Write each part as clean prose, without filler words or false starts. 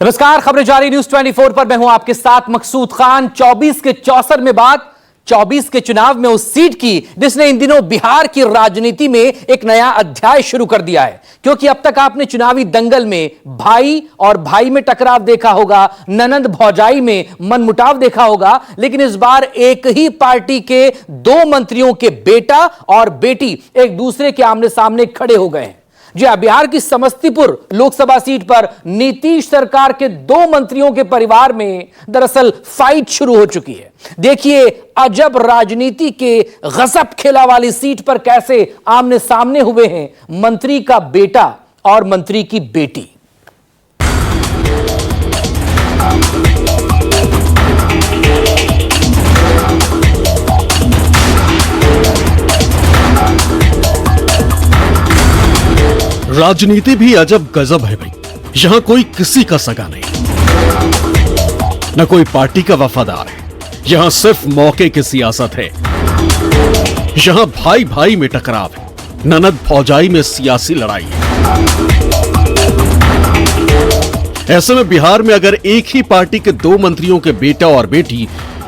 नमस्कार, खबरें जारी न्यूज 24 पर मैं हूं आपके साथ मकसूद खान। 24 के चौसर में बात 24 के चुनाव में उस सीट की जिसने इन दिनों बिहार की राजनीति में एक नया अध्याय शुरू कर दिया है। क्योंकि अब तक आपने चुनावी दंगल में भाई और भाई में टकराव देखा होगा, ननंद भौजाई में मनमुटाव देखा होगा, लेकिन इस बार एक ही पार्टी के दो मंत्रियों के बेटा और बेटी एक दूसरे के आमने सामने खड़े हो गए हैं। जी हां, बिहार की समस्तीपुर लोकसभा सीट पर नीतीश सरकार के दो मंत्रियों के परिवार में दरअसल फाइट शुरू हो चुकी है। देखिए अजब राजनीति के गजब खेला वाली सीट पर कैसे आमने सामने हुए हैं मंत्री का बेटा और मंत्री की बेटी। राजनीति भी अजब गजब है भाई। यहां कोई किसी का सगा नहीं, न कोई पार्टी का वफादार है। यहां सिर्फ मौके की सियासत है। यहां भाई भाई में टकराव है, ननद भौजाई में सियासी लड़ाई है। ऐसे में बिहार में अगर एक ही पार्टी के दो मंत्रियों के बेटा और बेटी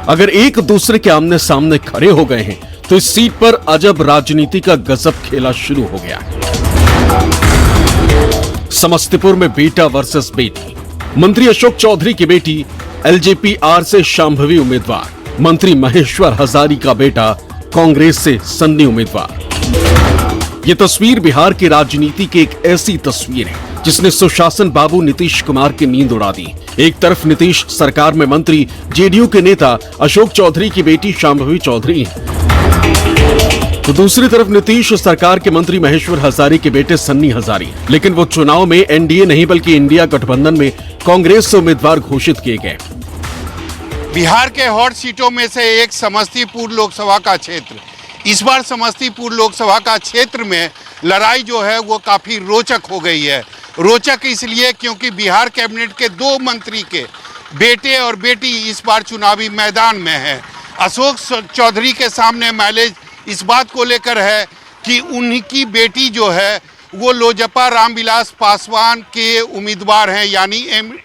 अगर एक दूसरे के आमने सामने खड़े हो गए हैं तो इस सीट पर अजब राजनीति का गजब खेला शुरू हो गया है। समस्तीपुर में बेटा वर्सेस बेटी। मंत्री अशोक चौधरी की बेटी एलजेपी आर से शांभवी उम्मीदवार, मंत्री महेश्वर हजारी का बेटा कांग्रेस से सन्नी उम्मीदवार। यह तस्वीर बिहार की राजनीति की एक ऐसी तस्वीर है जिसने सुशासन बाबू नीतीश कुमार की नींद उड़ा दी। एक तरफ नीतीश सरकार में मंत्री जेडीयू के नेता अशोक चौधरी की बेटी शांभवी चौधरी है, तो दूसरी तरफ नीतीश सरकार के मंत्री महेश्वर हजारी के बेटे सन्नी हजारी। लेकिन वो चुनाव में एनडीए नहीं बल्कि इंडिया गठबंधन में कांग्रेस से उम्मीदवार घोषित किए गए। बिहार के हॉट सीटों में से एक समस्तीपुर लोकसभा का क्षेत्र। इस बार समस्तीपुर लोकसभा का क्षेत्र में लड़ाई जो है वो काफी रोचक हो गई है। रोचक इसलिए क्योंकि बिहार कैबिनेट के दो मंत्री के बेटे और बेटी इस बार चुनावी मैदान में है। अशोक चौधरी के सामने माइलेज इस बात को लेकर है कि उनकी बेटी जो है वो लोजपा रामविलास पासवान के उम्मीदवार हैं, यानी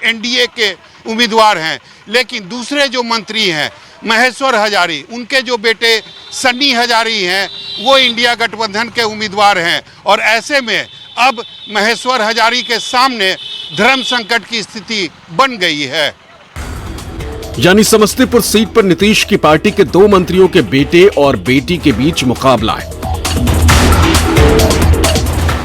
एनडीए के उम्मीदवार हैं। लेकिन दूसरे जो मंत्री हैं महेश्वर हजारी, उनके जो बेटे सन्नी हजारी हैं वो इंडिया गठबंधन के उम्मीदवार हैं। और ऐसे में अब महेश्वर हजारी के सामने धर्म संकट की स्थिति बन गई है। यानी समस्तीपुर सीट पर नीतीश की पार्टी के दो मंत्रियों के बेटे और बेटी के बीच मुकाबला है।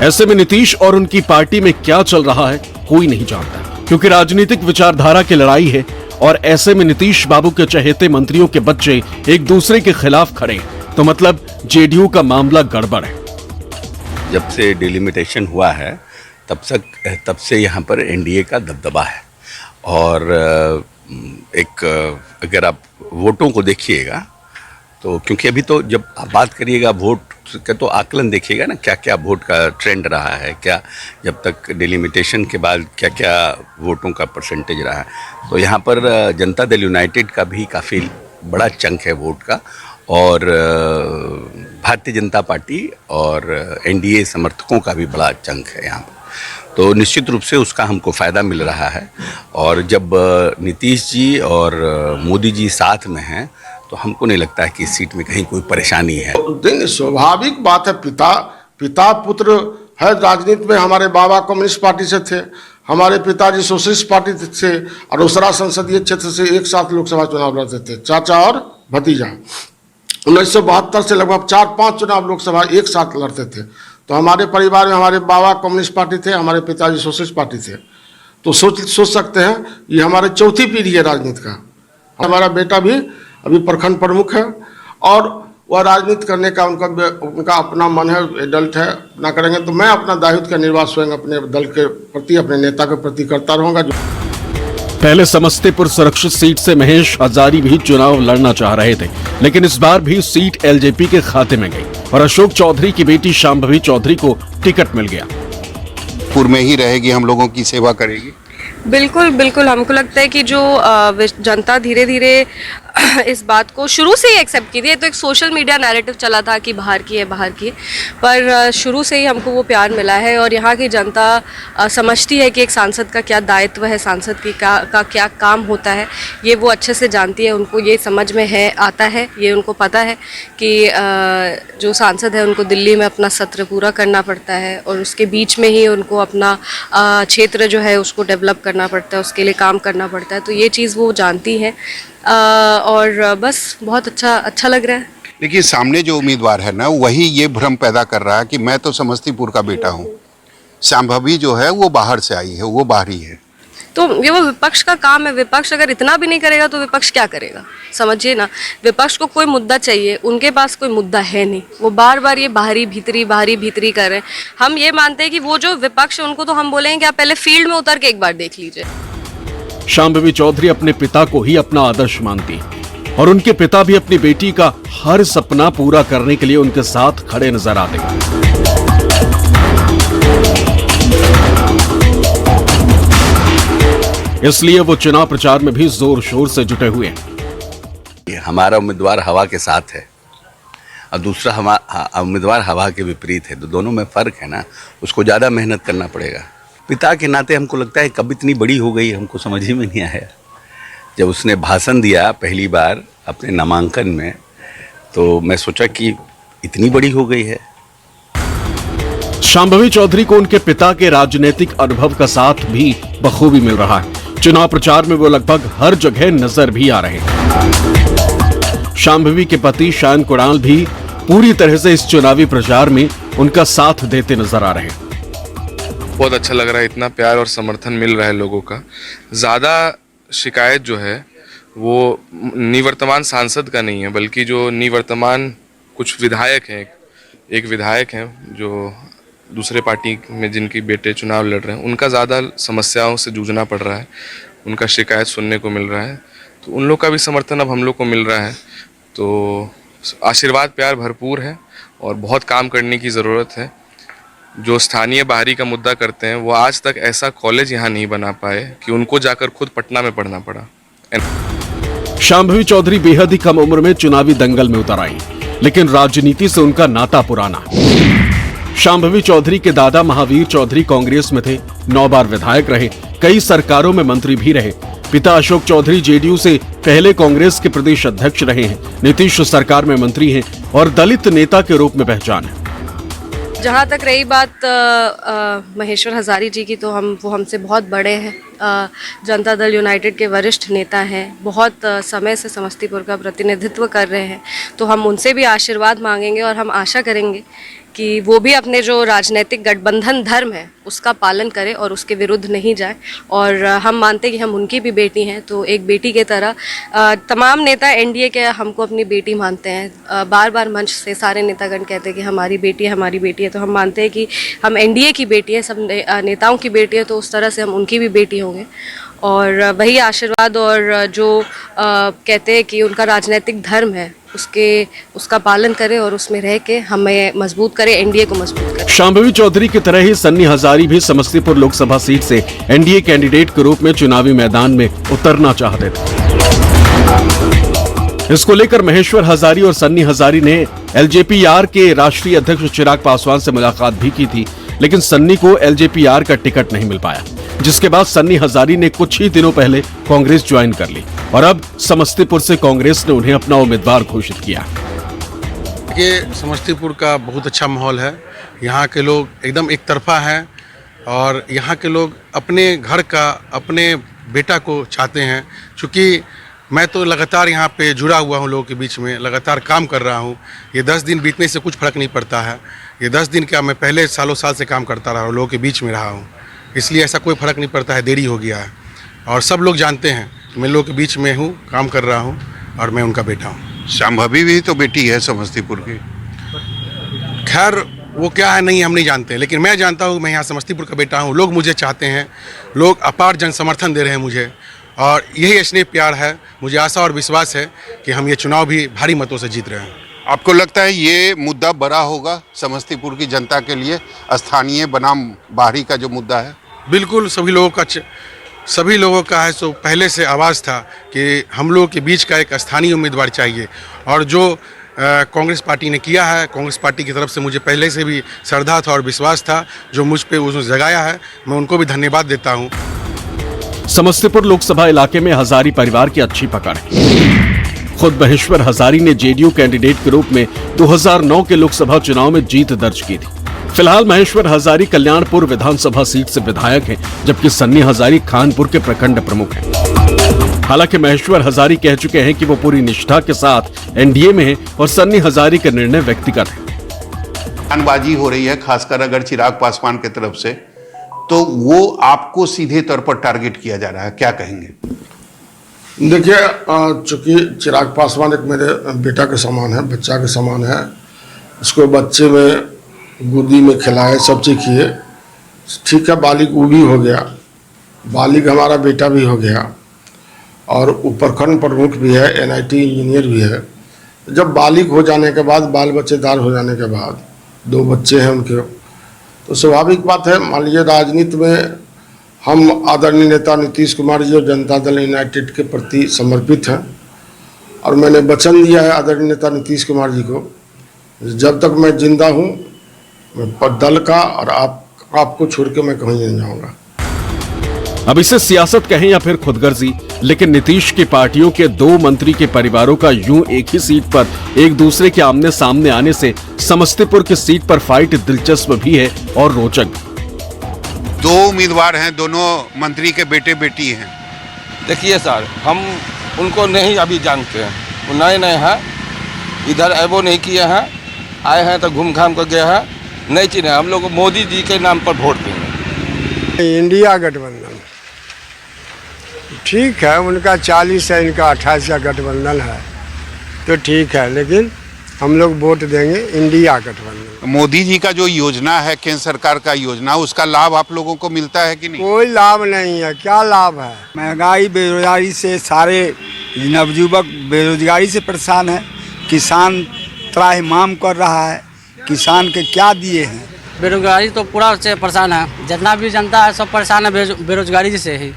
ऐसे में नीतीश और उनकी पार्टी में क्या चल रहा है कोई नहीं जानता, क्योंकि राजनीतिक विचारधारा की लड़ाई है। और ऐसे में नीतीश बाबू के चहेते मंत्रियों के बच्चे एक दूसरे के खिलाफ खड़े, तो मतलब जेडीयू का मामला गड़बड़ है। जब से डिलिमिटेशन हुआ है तब से यहाँ पर एनडीए का दबदबा है। और एक अगर आप वोटों को देखिएगा तो, क्योंकि अभी तो जब आप बात करिएगा वोट का तो आकलन देखिएगा ना, क्या क्या वोट का ट्रेंड रहा है, क्या जब तक डिलिमिटेशन के बाद क्या क्या वोटों का परसेंटेज रहा है। तो यहाँ पर जनता दल यूनाइटेड का भी काफ़ी बड़ा चंक है वोट का, और भारतीय जनता पार्टी और एनडीए समर्थकों का भी बड़ा चंक है यहाँ पर। तो निश्चित रूप से उसका हमको फ़ायदा मिल रहा है। और जब नीतीश जी और मोदी जी साथ में हैं तो हमको नहीं लगता है कि इस सीट में कहीं कोई परेशानी है। स्वाभाविक बात है, पिता पुत्र है। राजनीति में हमारे बाबा कम्युनिस्ट पार्टी से थे, हमारे पिताजी सोशलिस्ट पार्टी से, और दूसरा संसदीय क्षेत्र से एक साथ लोकसभा चुनाव लड़ते थे, चाचा और भतीजा। 1972 से लगभग 4-5 चुनाव लोकसभा एक साथ लड़ते थे। तो हमारे परिवार में हमारे बाबा कम्युनिस्ट पार्टी थे, हमारे पिताजी सोशलिस्ट पार्टी थे। तो सोच सकते हैं ये हमारे चौथी पीढ़ी है राजनीति का। हमारा बेटा भी अभी प्रखंड प्रमुख है और वह राजनीति करने का उनका अपना मन है, एडल्ट है, अपना करेंगे। तो मैं अपना दायित्व का निर्वाह स्वयं अपने दल के प्रति, अपने नेता के प्रति करता रहूँगा। पहले समस्तीपुर सुरक्षित सीट से महेश हजारी भी चुनाव लड़ना चाह रहे थे, लेकिन इस बार भी सीट एलजेपी के खाते में गई और अशोक चौधरी की बेटी शांभवी चौधरी को टिकट मिल गया। पूर्व में ही रहेगी, हम लोगों की सेवा करेगी। बिल्कुल बिल्कुल, हमको लगता है कि जो जनता धीरे धीरे इस बात को शुरू से ही एक्सेप्ट की थी। ये तो एक सोशल मीडिया नैरेटिव चला था कि बाहर की है, बाहर की है, पर शुरू से ही हमको वो प्यार मिला है और यहाँ की जनता समझती है कि एक सांसद का क्या दायित्व है, सांसद की का क्या काम होता है, ये वो अच्छे से जानती है। उनको ये समझ में है, आता है, ये उनको पता है कि जो सांसद है उनको दिल्ली में अपना सत्र पूरा करना पड़ता है और उसके बीच में ही उनको अपना क्षेत्र जो है उसको डेवलप करना पड़ता है, उसके लिए काम करना पड़ता है। तो ये चीज़ वो जानती हैं और बस बहुत अच्छा लग रहा है। देखिए, सामने जो उम्मीदवार है ना, वही ये भ्रम पैदा कर रहा है कि मैं तो समस्तीपुर का बेटा हूँ, शांभवी जो है वो बाहर से आई है, वो बाहरी है। तो ये वो विपक्ष का काम है। विपक्ष अगर इतना भी नहीं करेगा तो विपक्ष क्या करेगा, समझिए ना। विपक्ष को कोई मुद्दा चाहिए, उनके पास कोई मुद्दा है नहीं। वो बार बार ये बाहरी भीतरी कर रहे हैं। हम ये मानते हैं कि वो जो विपक्ष है उनको तो हम बोलेंगे कि आप पहले फील्ड में उतर के एक बार देख लीजिए। शांभवी चौधरी अपने पिता को ही अपना आदर्श मानती और उनके पिता भी अपनी बेटी का हर सपना पूरा करने के लिए उनके साथ खड़े नजर आते हैं। इसलिए वो चुनाव प्रचार में भी जोर शोर से जुटे हुए हैं। हमारा उम्मीदवार हवा के साथ है और दूसरा उम्मीदवार हवा के विपरीत है, तो दोनों में फर्क है ना। उसको ज़्यादा मेहनत करना पड़ेगा। पिता के नाते हमको लगता है कब इतनी बड़ी हो गई, हमको समझ ही में नहीं आया। जब उसने भाषण दिया पहली बार अपने नामांकन में, तो मैं सोचा कि इतनी बड़ी हो गई है। शांभवी चौधरी को उनके पिता के राजनीतिक अनुभव का साथ भी बखूबी मिल रहा है। चुनाव प्रचार में वो लगभग हर जगह नजर भी आ रहे हैं। शांभवी के पति शान कुणाल भी पूरी तरह से इस चुनावी प्रचार में उनका साथ देते नजर आ रहे हैं। बहुत अच्छा लग रहा है, इतना प्यार और समर्थन मिल रहा है लोगों का। ज़्यादा शिकायत जो है वो निवर्तमान सांसद का नहीं है, बल्कि जो निवर्तमान कुछ विधायक हैं, एक विधायक हैं जो दूसरे पार्टी में जिनकी बेटे चुनाव लड़ रहे हैं, उनका ज़्यादा समस्याओं से जूझना पड़ रहा है, उनका शिकायत सुनने को मिल रहा है। तो उन लोग का भी समर्थन अब हम लोग को मिल रहा है। तो आशीर्वाद प्यार भरपूर है और बहुत काम करने की ज़रूरत है। जो स्थानीय बाहरी का मुद्दा करते हैं, वो आज तक ऐसा कॉलेज यहाँ नहीं बना पाए कि उनको जाकर खुद पटना में पढ़ना पड़ा। शांभवी चौधरी बेहद ही कम उम्र में चुनावी दंगल में उतर आई, लेकिन राजनीति से उनका नाता पुराना। शांभवी चौधरी के दादा महावीर चौधरी कांग्रेस में थे, 9 बार विधायक रहे, कई सरकारों में मंत्री भी रहे। पिता अशोक चौधरी जेडीयू से पहले कांग्रेस के प्रदेश अध्यक्ष रहे हैं, नीतीश सरकार में मंत्री हैं और दलित नेता के रूप में पहचान है। जहाँ तक रही बात महेश्वर हजारी जी की, तो वो हमसे बहुत बड़े हैं। जनता दल यूनाइटेड के वरिष्ठ नेता हैं, बहुत समय से समस्तीपुर का प्रतिनिधित्व कर रहे हैं। तो हम उनसे भी आशीर्वाद मांगेंगे और हम आशा करेंगे कि वो भी अपने जो राजनीतिक गठबंधन धर्म है उसका पालन करें और उसके विरुद्ध नहीं जाए। और हम मानते हैं कि हम उनकी भी बेटी हैं, तो एक बेटी के तरह तमाम नेता एनडीए के हमको अपनी बेटी मानते हैं। बार बार मंच से सारे नेतागण कहते हैं कि हमारी बेटी है, हमारी बेटी है। तो हम मानते हैं कि हम एनडीए की बेटी है, सब नेताओं की बेटी है, तो उस तरह से हम उनकी भी बेटी होंगे। और वही आशीर्वाद और जो कहते हैं कि उनका राजनीतिक धर्म है उसका पालन करें और उसमें रह के हमें मजबूत करें, एनडीए को मजबूत करें। शांभवी चौधरी की तरह ही सन्नी हजारी भी समस्तीपुर लोकसभा सीट से एनडीए कैंडिडेट के रूप में चुनावी मैदान में उतरना चाहते थे। इसको लेकर महेश्वर हजारी और सन्नी हजारी ने एलजेपीआर के राष्ट्रीय अध्यक्ष चिराग पासवान से मुलाकात भी की थी, लेकिन सन्नी को एलजेपीआर का टिकट नहीं मिल पाया, जिसके बाद सन्नी हजारी ने कुछ ही दिनों पहले कांग्रेस ज्वाइन कर ली और अब समस्तीपुर से कांग्रेस ने उन्हें अपना उम्मीदवार घोषित किया। ये समस्तीपुर का बहुत अच्छा माहौल है। यहाँ के लोग एकदम एक तरफा हैं और यहाँ के लोग अपने घर का, अपने बेटा को चाहते हैं। चूँकि मैं तो लगातार यहाँ पे जुड़ा हुआ हूँ, लोगों के बीच में लगातार काम कर रहा हूँ। ये 10 दिन बीतने से कुछ फर्क नहीं पड़ता है। ये 10 दिन क्या, मैं पहले सालों साल से काम करता रहा हूँ, लोगों के बीच में रहा हूँ, इसलिए ऐसा कोई फ़र्क नहीं पड़ता है देरी हो गया है। और सब लोग जानते हैं कि मैं लोगों के बीच में हूँ, काम कर रहा हूँ और मैं उनका बेटा हूँ। शांभवी भी तो बेटी है समस्तीपुर की। खैर वो क्या है नहीं, हम नहीं जानते, लेकिन मैं जानता हूँ मैं यहाँ समस्तीपुर का बेटा हूँ। लोग मुझे चाहते हैं, लोग अपार जन समर्थन दे रहे हैं मुझे, और यही स्नेह प्यार है। मुझे आशा और विश्वास है कि हम ये चुनाव भी भारी मतों से जीत रहे हैं। आपको लगता है ये मुद्दा बड़ा होगा समस्तीपुर की जनता के लिए, स्थानीय बनाम बाहरी का जो मुद्दा है? बिल्कुल, सभी लोगों का सभी लोगों का है सो पहले से आवाज़ था कि हम लोगों के बीच का एक स्थानीय उम्मीदवार चाहिए, और जो कांग्रेस पार्टी ने किया है, कांग्रेस पार्टी की तरफ से मुझे पहले से भी श्रद्धा था और विश्वास था, जो मुझ पे उसने जगाया है, मैं उनको भी धन्यवाद देता हूँ। समस्तीपुर लोकसभा इलाके में हजारी परिवार की अच्छी पकड़ है। खुद महेश्वर हजारी ने जेडीयू कैंडिडेट के रूप में 2009 के लोकसभा चुनाव में जीत दर्ज की थी। फिलहाल महेश्वर हजारी कल्याणपुर विधानसभा सीट से विधायक हैं, जबकि सन्नी हजारी खानपुर के प्रखंड प्रमुख हैं। हालांकि महेश्वर हजारी कह चुके हैं कि वो पूरी निष्ठा के साथ एनडीए में हैं और सन्नी हजारी का निर्णय व्यक्तिगत है। बयानबाजी हो रही है, खासकर अगर चिराग पासवान की तरफ से, तो वो आपको सीधे तौर पर टारगेट किया जा रहा है, क्या कहेंगे? देखिए, चूंकि चिराग पासवान एक मेरे बेटा के समान है, बच्चा के समान है। इसको बच्चे में गोदी में खिलाए, सब चीज़ किए, ठीक है। बालिग वो भी हो गया, बालिग हमारा बेटा भी हो गया, और प्रखंड प्रमुख भी है, एनआईटी इंजीनियर भी है। जब बालिग हो जाने के बाद, बाल बच्चेदार हो जाने के बाद, 2 बच्चे हैं उनके, तो स्वाभाविक बात है। मान लीजिए राजनीति में हम आदरणीय नेता नीतीश कुमार जी और जनता दल यूनाइटेड के प्रति समर्पित हैं, और मैंने वचन दिया है आदरणीय नेता नीतीश कुमार जी को, जब तक मैं जिंदा हूँ मैं दल का और आपको छोड़ के मैं कहीं नहीं जाऊँगा। अब इसे सियासत कहें या फिर खुदगर्जी, लेकिन नीतीश की पार्टियों के 2 मंत्री के परिवारों का यूं एक ही सीट पर एक दूसरे के आमने सामने आने से समस्तीपुर की सीट पर फाइट दिलचस्प भी है और रोचक। 2 उम्मीदवार हैं, दोनों मंत्री के बेटे बेटी हैं। देखिए सर, हम उनको नहीं अभी जानते हैं, वो नए नए हैं, इधर एबो नहीं किए हैं, आए हैं तो घूम घाम कर गए हैं, नहीं चिन्हे। हम लोग मोदी जी के नाम पर वोट देंगे। इंडिया गठबंधन ठीक है, उनका 40 है, इनका 28 का गठबंधन है, तो ठीक है, लेकिन हम लोग वोट देंगे इंडिया गठबंधन। मोदी जी का जो योजना है, केंद्र सरकार का योजना, उसका लाभ आप लोगों को मिलता है कि नहीं? कोई लाभ नहीं है। क्या लाभ है? महंगाई, बेरोजगारी से सारे नवयुवक बेरोजगारी से परेशान है। किसान त्राहिमाम कर रहा है, किसान के क्या दिए हैं? बेरोजगारी तो पूरा से परेशान है, जितना भी जनता है सब परेशान है बेरोजगारी से ही।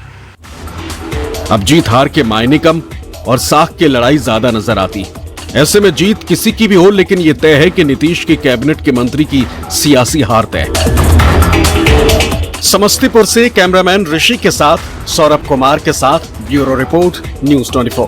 अब जीत हार के मायने कम और साख की लड़ाई ज्यादा नजर आती है। ऐसे में जीत किसी की भी हो, लेकिन ये तय है कि नीतीश की कैबिनेट के मंत्री की सियासी हार तय है। समस्तीपुर से कैमरामैन ऋषि के साथ सौरभ कुमार के साथ ब्यूरो रिपोर्ट, न्यूज़ 24।